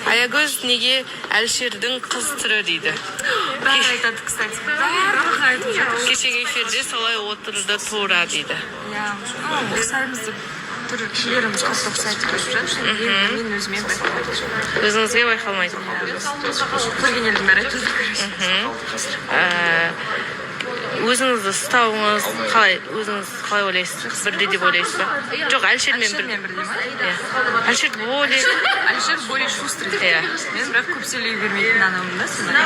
Аягөз неге Әлшердің қыз түрі дейді. Бәрі айтады, кстати. Барлығы айтып жатыр. Кешегі эфирде солай отырды тура дейді. Ұқсаймыз деп түрлеріміз қатты ұқсайды көріп жатыр. Мен өзіме байқалмайды. Өзіңізге байқалмайды. Көрген елдің бәрі айтады. Өзіңізді ұстауыңыз қалай? Өзіңіз қалай ойлайсыз? Бірде деп ойлайсыз ба? Жоқ, Әлшермен бірде ма? Әлшер более шустрый. Мен бірақ көп сөйлей бермейтін адаммын да сонда.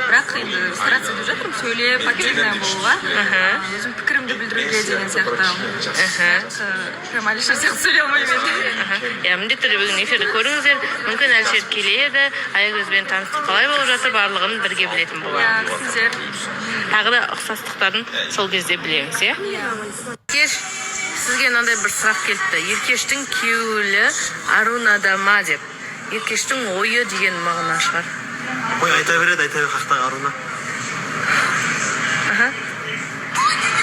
Бірақ енді стараться етіп жатырмын сөйлеп, активная болуға. Өзім пікірімді білдіруге деген сияқты. Прям Әлшер сияқты сөйлей алмаймын енді. Міндетті түрде бүгін эфирді көріңіздер. Мүмкін Әлшер келеді, Аягөзбен таныстық қалай болып жатыр, барлығын бірге білетін болады. Сіздер Тағы да ұқсастықтарын сол кезде білеміз, иә? Еркеш, сізге мынандай бір сұрақ келіпті. Еркештің күйеуі Арунада ма деп. Еркештің ойы деген мағына шығар. Ой, айта береді қақтағы Аруна.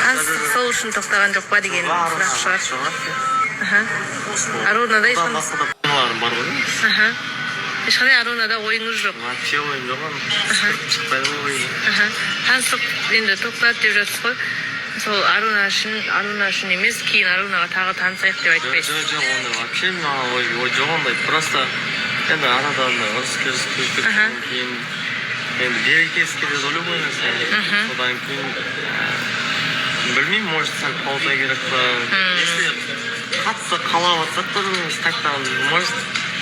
Таныстық сол үшін тоқтаған жоқ па деген сұрақ шығар. Арунада ешқандай Арунада ойыңыз жоқ. Вообще ойым жоқ. Шықпайды ойым. Таныстық енді тоқтады деп жатсыз ғой. Сол Аруна үшін емес, кейін Арунаға тағы танысайық деп айтпайсыз. Жоқ, ондай вообще маған ой жоқ ондай. Просто енді арада ұрыс-керіс көзбек кейін енді берекесі келеді ғой любой нәрсе. Содан кейін білмеймін, может сәл пауза керек па. Если қатты қалап жатсақ та қайтадан может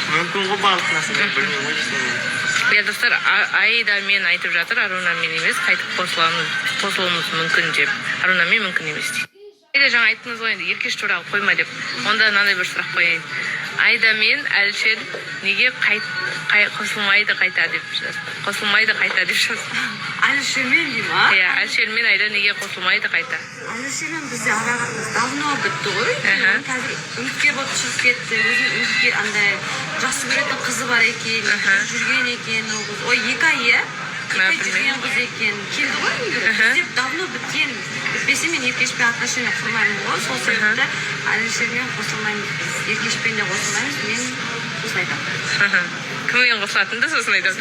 мүмкін ғой барлық нәрсені білмеймін ғой. Я достар, Аидамен айтып жатыр, Арунамен емес, қайтып қосылуымыз мүмкін деп. Арунамен мүмкін емес дейді. Жаңа айттыңыз ғой енді Еркеш туралы қойма деп. Онда мынандай бір сұрақ қояйын. Айда мен Әлшер неге қосылмайды қайта деп жазды. Әлшермен дей ма? Иә, Әлшер мен Айда неге қосылмайды қайта? Әлшермен бізде арағатымыз давно бітті ғой. Қазір үміткер болып шығып кетті. Өзін үміткер андай жақсы көретін қызы бар екен, жүрген екен. Ой, 2 ай жүрген қыз екен. Келді ғой енді. Бізде давно біткен. Бітпесе мен Еркешпен отношения құрмаймын ғой. Сол себепті Әлшермен қосылмаймыз. Еркешпен де қосылмаймыз. Мен сосын айтамын. Кіммен қосылатынды сосын айтамын.